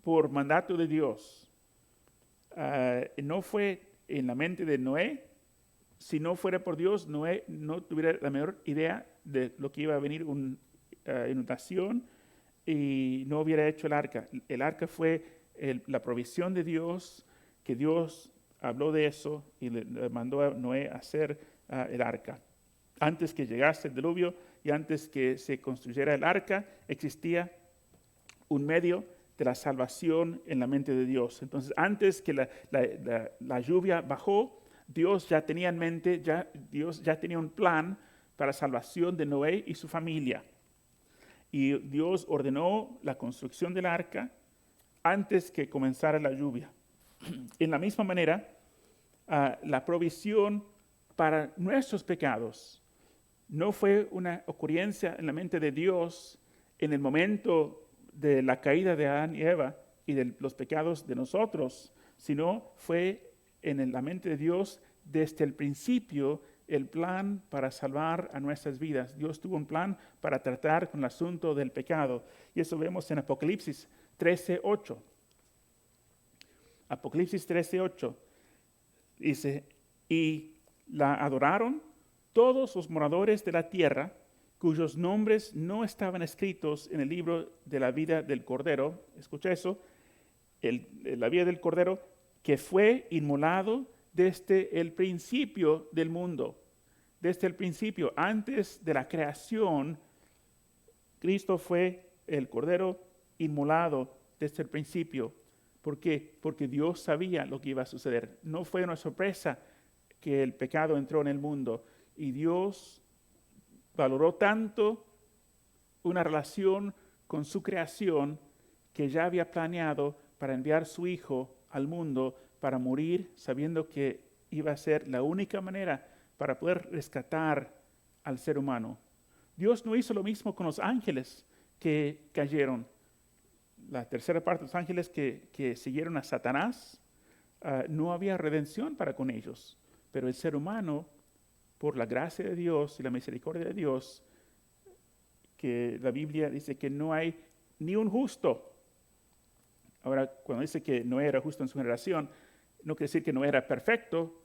por mandato de Dios. No fue en la mente de Noé. Si no fuera por Dios, Noé no tuviera la menor idea de lo que iba a venir una inundación y no hubiera hecho el arca. El arca fue la provisión de Dios, que Dios habló de eso y le mandó a Noé a hacer el arca. Antes que llegase el diluvio y antes que se construyera el arca, existía un medio de la salvación en la mente de Dios. Entonces, antes que la lluvia bajó, Dios ya tenía en mente, Dios ya tenía un plan para salvación de Noé y su familia. Y Dios ordenó la construcción del arca antes que comenzara la lluvia. En la misma manera, la provisión para nuestros pecados no fue una ocurrencia en la mente de Dios en el momento de la caída de Adán y Eva y de los pecados de nosotros, sino fue en la mente de Dios desde el principio el plan para salvar a nuestras vidas. Dios tuvo un plan para tratar con el asunto del pecado. Y eso vemos en Apocalipsis 13:8. Apocalipsis 13:8 dice, y la adoraron todos los moradores de la tierra, cuyos nombres no estaban escritos en el libro de la vida del Cordero. Escucha eso, la vida del Cordero, que fue inmolado desde el principio del mundo. Desde el principio, antes de la creación, Cristo fue el Cordero inmolado desde el principio. ¿Por qué? Porque Dios sabía lo que iba a suceder. No fue una sorpresa que el pecado entró en el mundo. Y Dios valoró tanto una relación con su creación que ya había planeado para enviar su Hijo al mundo para morir, sabiendo que iba a ser la única manera para poder rescatar al ser humano. Dios no hizo lo mismo con los ángeles que cayeron. La tercera parte de los ángeles que siguieron a Satanás, no había redención para con ellos. Pero el ser humano, por la gracia de Dios y la misericordia de Dios, que la Biblia dice que no hay ni un justo. Ahora, cuando dice que Noé era justo en su generación, no quiere decir que Noé era perfecto.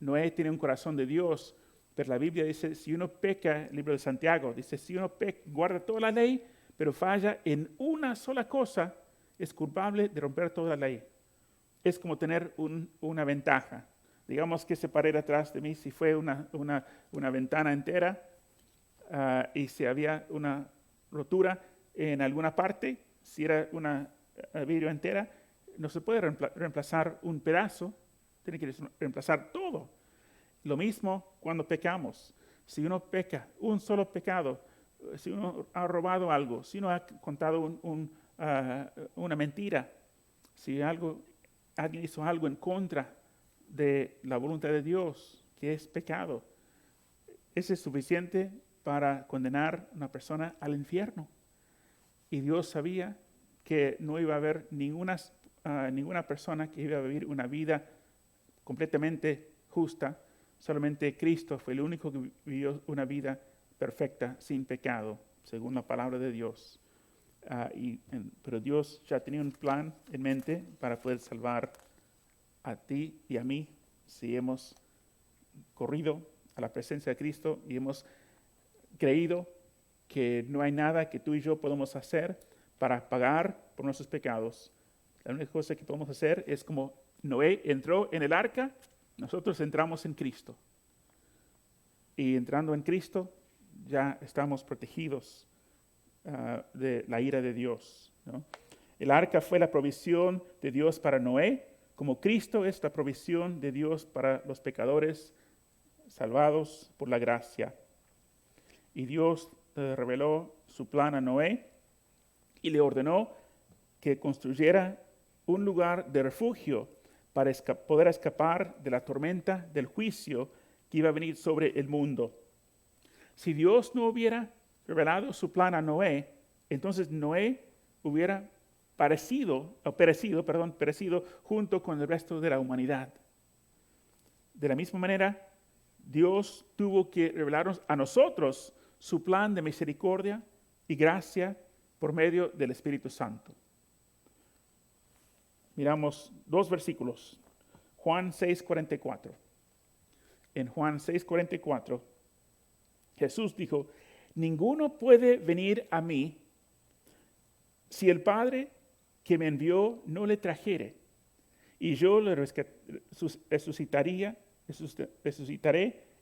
Noé tiene un corazón de Dios, pero la Biblia dice, si uno peca, el libro de Santiago, dice, si uno guarda toda la ley, pero falla en una sola cosa, es culpable de romper toda la ley. Es como tener una ventaja. Digamos que esa pared atrás de mí, si fue una ventana entera y si había una rotura en alguna parte, si era una vidrio entera, no se puede reemplazar un pedazo, tiene que reemplazar todo. Lo mismo cuando pecamos. Si uno peca, un solo pecado, si uno ha robado algo, si uno ha contado una mentira, si alguien hizo algo en contra de la voluntad de Dios, que es pecado, ese es suficiente para condenar a una persona al infierno. Y Dios sabía que no iba a haber ninguna persona que iba a vivir una vida completamente justa. Solamente Cristo fue el único que vivió una vida perfecta, sin pecado, según la palabra de Dios. Pero Dios ya tenía un plan en mente para poder salvar a ti y a mí si hemos corrido a la presencia de Cristo y hemos creído que no hay nada que tú y yo podemos hacer para pagar por nuestros pecados. La única cosa que podemos hacer es como Noé entró en el arca, nosotros entramos en Cristo. Y entrando en Cristo ya estamos protegidos de la ira de Dios, ¿no? El arca fue la provisión de Dios para Noé, como Cristo es la provisión de Dios para los pecadores salvados por la gracia. Y Dios reveló su plan a Noé y le ordenó que construyera un lugar de refugio para poder escapar de la tormenta del juicio que iba a venir sobre el mundo. Si Dios no hubiera revelado su plan a Noé, entonces Noé hubiera perecido junto con el resto de la humanidad. De la misma manera, Dios tuvo que revelarnos a nosotros su plan de misericordia y gracia por medio del Espíritu Santo. Miramos 2 versículos. Juan 6:44. En Juan 6:44, Jesús dijo, ninguno puede venir a mí si el Padre que me envió no le trajere, y yo le resucitaré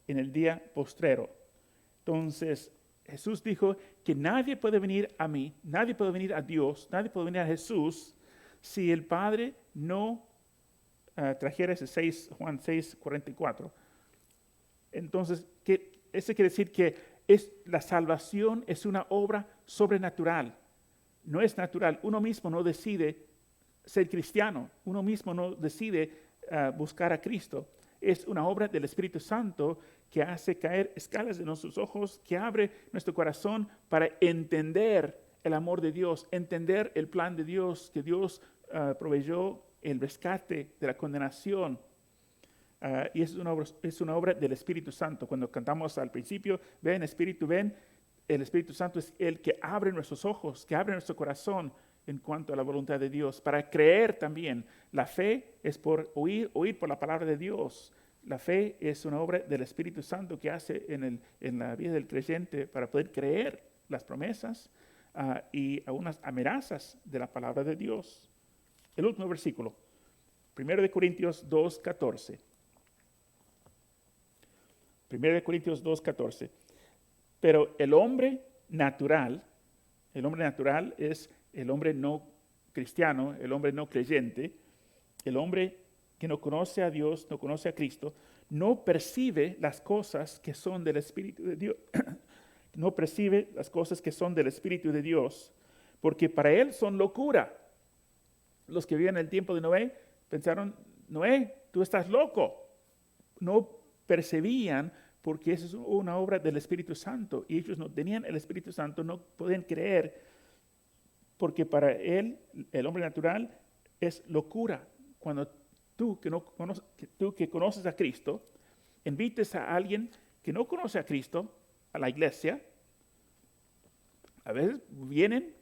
en el día postrero. Entonces, Jesús dijo que nadie puede venir a mí, nadie puede venir a Dios, nadie puede venir a Jesús si el Padre no trajera ese Juan 6:44. Entonces, eso quiere decir que la salvación es una obra sobrenatural. No es natural. Uno mismo no decide ser cristiano. Uno mismo no decide buscar a Cristo. Es una obra del Espíritu Santo que hace caer escalas de nuestros ojos, que abre nuestro corazón para entender el amor de Dios, entender el plan de Dios, que Dios proveyó el rescate de la condenación. Y es una obra del Espíritu Santo. Cuando cantamos al principio, ven Espíritu, ven, el Espíritu Santo es el que abre nuestros ojos, que abre nuestro corazón en cuanto a la voluntad de Dios, para creer también. La fe es por oír por la palabra de Dios. La fe es una obra del Espíritu Santo que hace en la vida del creyente para poder creer las promesas y algunas amenazas de la palabra de Dios. El último versículo, 1 Corintios 2:14. 1 Corintios 2:14. Pero el hombre natural es el hombre no cristiano, el hombre no creyente, el hombre que no conoce a Dios, no conoce a Cristo, no percibe las cosas que son del Espíritu de Dios, no percibe las cosas que son del Espíritu de Dios, porque para él son locura. Los que vivían en el tiempo de Noé pensaron, Noé, tú estás loco. No percibían porque eso es una obra del Espíritu Santo y ellos no tenían el Espíritu Santo, no pueden creer porque para él, el hombre natural, es locura. Cuando tú que conoces a Cristo, invites a alguien que no conoce a Cristo a la iglesia, a veces vienen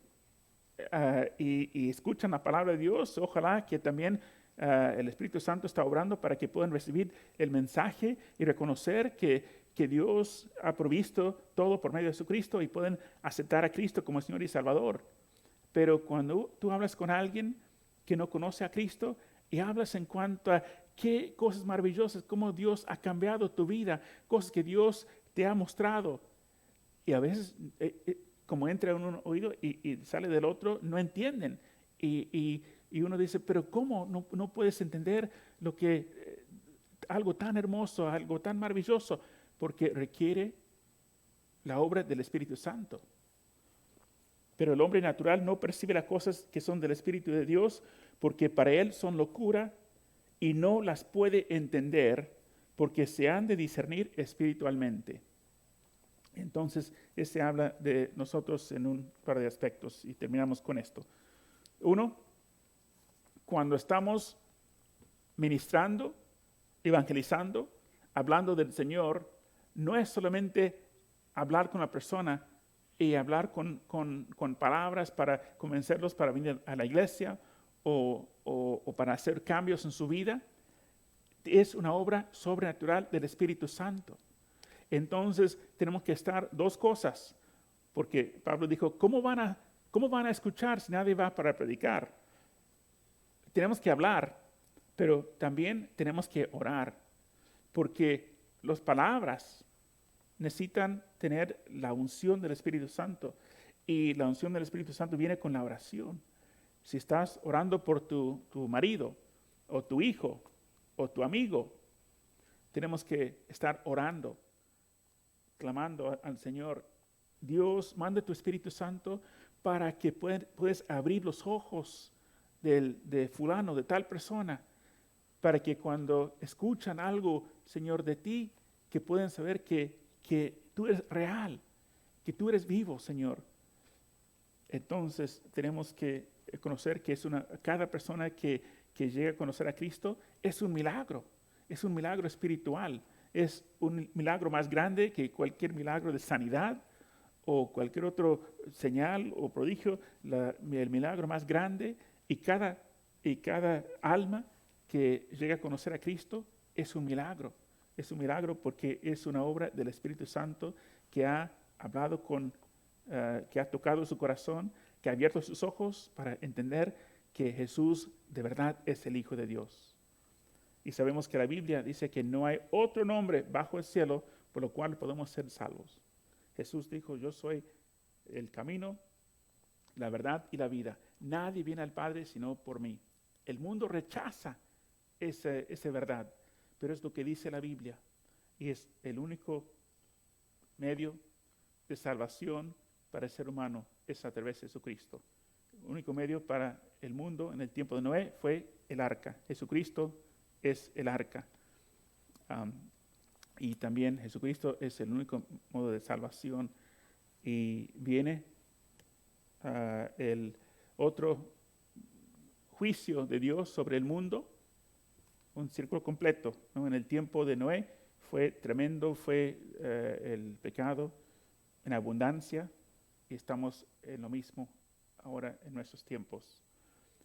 y escuchan la palabra de Dios. Ojalá que también el Espíritu Santo está obrando para que puedan recibir el mensaje y reconocer que Dios ha provisto todo por medio de Jesucristo y pueden aceptar a Cristo como Señor y Salvador. Pero cuando tú hablas con alguien que no conoce a Cristo y hablas en cuanto a qué cosas maravillosas, cómo Dios ha cambiado tu vida, cosas que Dios te ha mostrado, y a veces como entra en un oído y sale del otro, no entienden. Y uno dice, pero ¿cómo no puedes entender algo tan hermoso, algo tan maravilloso? Porque requiere la obra del Espíritu Santo. Pero el hombre natural no percibe las cosas que son del Espíritu de Dios porque para él son locura y no las puede entender porque se han de discernir espiritualmente. Entonces, se habla de nosotros en un par de aspectos y terminamos con esto. Uno, cuando estamos ministrando, evangelizando, hablando del Señor, no es solamente hablar con la persona y hablar con palabras para convencerlos para venir a la iglesia o para hacer cambios en su vida. Es una obra sobrenatural del Espíritu Santo. Entonces tenemos que estar dos cosas, porque Pablo dijo, ¿cómo van a escuchar si nadie va para predicar? Tenemos que hablar, pero también tenemos que orar, porque las palabras necesitan tener la unción del Espíritu Santo, y la unción del Espíritu Santo viene con la oración. Si estás orando por tu marido, o tu hijo, o tu amigo, tenemos que estar orando, clamando al Señor, Dios, manda tu Espíritu Santo para que puedas abrir los ojos de fulano, de tal persona, para que cuando escuchan algo, Señor, de ti, que puedan saber que tú eres real, que tú eres vivo, Señor. Entonces tenemos que conocer que cada persona que llega a conocer a Cristo es un milagro espiritual. Es un milagro más grande que cualquier milagro de sanidad o cualquier otro señal o prodigio. El milagro más grande y cada alma que llega a conocer a Cristo es un milagro. Es un milagro porque es una obra del Espíritu Santo que ha hablado que ha tocado su corazón, que ha abierto sus ojos para entender que Jesús de verdad es el Hijo de Dios. Y sabemos que la Biblia dice que no hay otro nombre bajo el cielo por lo cual podemos ser salvos. Jesús dijo, yo soy el camino, la verdad y la vida. Nadie viene al Padre sino por mí. El mundo rechaza esa verdad, pero es lo que dice la Biblia. Y es el único medio de salvación para el ser humano, es a través de Jesucristo. El único medio para el mundo en el tiempo de Noé fue el arca. Jesucristo es el arca. Y también Jesucristo es el único modo de salvación. Y viene el otro juicio de Dios sobre el mundo, un círculo completo, ¿no? En el tiempo de Noé fue tremendo, fue el pecado en abundancia, y estamos en lo mismo ahora en nuestros tiempos.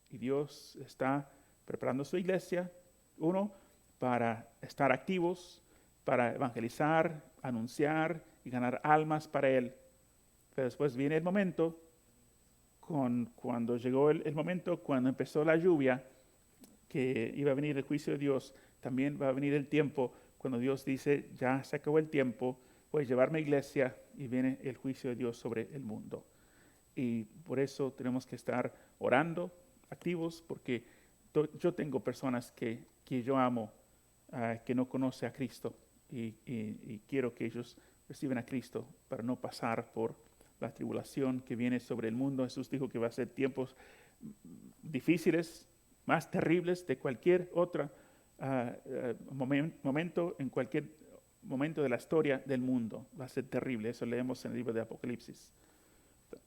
Y Dios está preparando su iglesia, uno, para estar activos, para evangelizar, anunciar y ganar almas para Él. Pero después viene el momento, cuando llegó el momento, cuando empezó la lluvia, que iba a venir el juicio de Dios, también va a venir el tiempo cuando Dios dice, ya se acabó el tiempo, voy a llevarme a iglesia, y viene el juicio de Dios sobre el mundo. Y por eso tenemos que estar orando, activos, porque yo tengo personas que yo amo, que no conocen a Cristo, y quiero que ellos reciben a Cristo para no pasar por la tribulación que viene sobre el mundo. Jesús dijo que va a ser tiempos difíciles, más terribles de cualquier otro momento, en cualquier momento de la historia del mundo. Va a ser terrible. Eso leemos en el libro de Apocalipsis.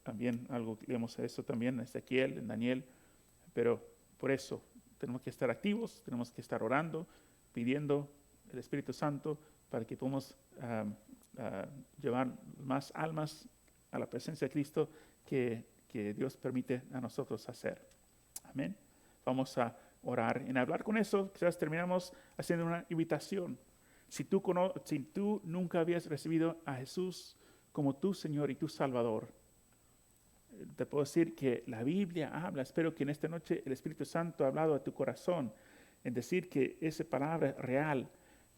También leemos eso también en Ezequiel, en Daniel. Pero por eso tenemos que estar activos, tenemos que estar orando, pidiendo el Espíritu Santo para que podamos llevar más almas a la presencia de Cristo que Dios permite a nosotros hacer. Amén. Vamos a orar. En hablar con eso, quizás terminamos haciendo una invitación. Si tú nunca habías recibido a Jesús como tu Señor y tu Salvador, te puedo decir que la Biblia habla. Espero que en esta noche el Espíritu Santo ha hablado a tu corazón en decir que esa palabra es real,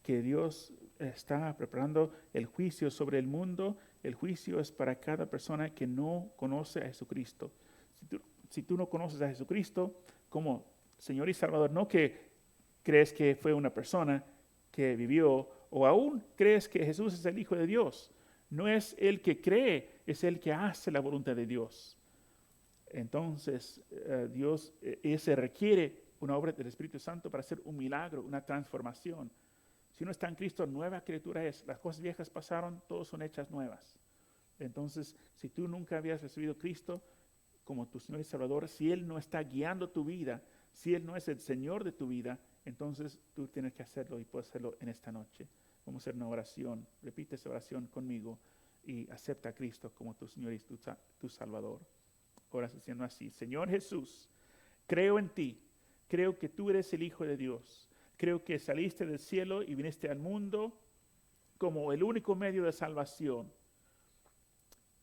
que Dios está preparando el juicio sobre el mundo. El juicio es para cada persona que no conoce a Jesucristo. Si tú no conoces a Jesucristo como Señor y Salvador, no que crees que fue una persona que vivió, o aún crees que Jesús es el Hijo de Dios, no es el que cree, es el que hace la voluntad de Dios. Entonces, Dios se requiere una obra del Espíritu Santo para hacer un milagro, una transformación. Si uno está en Cristo, nueva criatura es. Las cosas viejas pasaron, todas son hechas nuevas. Entonces, si tú nunca habías recibido a Cristo como tu Señor y Salvador, si Él no está guiando tu vida, si Él no es el Señor de tu vida, entonces tú tienes que hacerlo y puedes hacerlo en esta noche. Vamos a hacer una oración. Repite esa oración conmigo y acepta a Cristo como tu Señor y tu Salvador. Oras diciendo así: Señor Jesús, creo en ti, creo que tú eres el Hijo de Dios, creo que saliste del cielo y viniste al mundo como el único medio de salvación.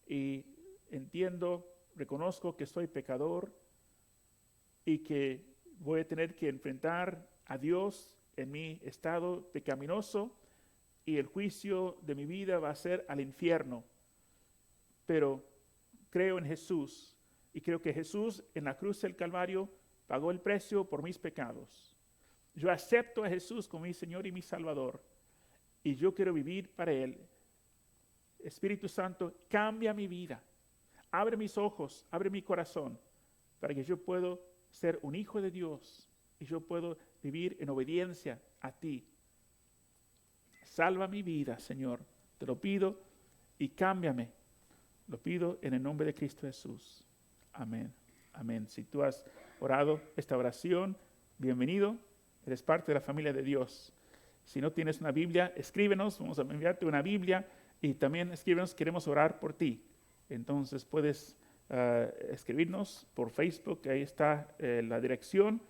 Y entiendo, reconozco que soy pecador y que voy a tener que enfrentar a Dios en mi estado pecaminoso, y el juicio de mi vida va a ser al infierno. Pero creo en Jesús y creo que Jesús en la cruz del Calvario pagó el precio por mis pecados. Yo acepto a Jesús como mi Señor y mi Salvador y yo quiero vivir para Él. Espíritu Santo, cambia mi vida. Abre mis ojos, abre mi corazón para que yo pueda ser un hijo de Dios y yo puedo vivir en obediencia a ti. Salva mi vida, Señor, te lo pido y cámbiame. Lo pido en el nombre de Cristo Jesús. Amén. Amén. Si tú has orado esta oración, bienvenido. Eres parte de la familia de Dios. Si no tienes una Biblia, escríbenos. Vamos a enviarte una Biblia y también escríbenos. Queremos orar por ti. Entonces puedes escribirnos por Facebook. Ahí está la dirección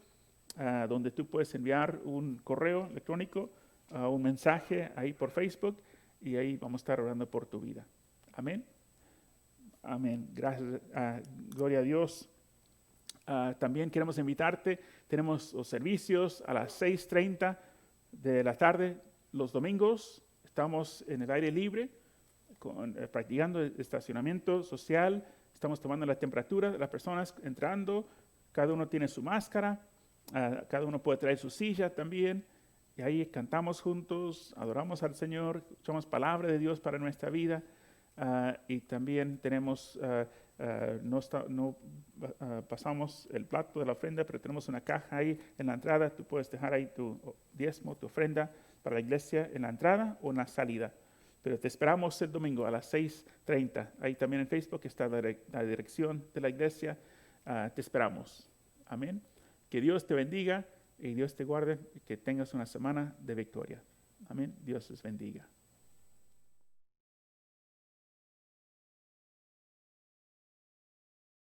donde tú puedes enviar un correo electrónico, un mensaje ahí por Facebook, y ahí vamos a estar orando por tu vida. Amén. Amén. Gracias. Gloria a Dios. También queremos invitarte. Tenemos los servicios a las 6:30 de la tarde los domingos. Estamos en el aire libre, practicando el estacionamiento social. Estamos tomando la temperatura de las personas entrando. Cada uno tiene su máscara. Cada uno puede traer su silla también. Y ahí cantamos juntos, adoramos al Señor, escuchamos palabra de Dios para nuestra vida. Y también tenemos, pasamos el plato de la ofrenda, pero tenemos una caja ahí en la entrada. Tú puedes dejar ahí tu diezmo, tu ofrenda para la iglesia en la entrada o en la salida. Pero te esperamos el domingo a las 6:30. Ahí también en Facebook está la dirección de la iglesia. Te esperamos. Amén. Que Dios te bendiga y Dios te guarde y que tengas una semana de victoria. Amén. Dios les bendiga.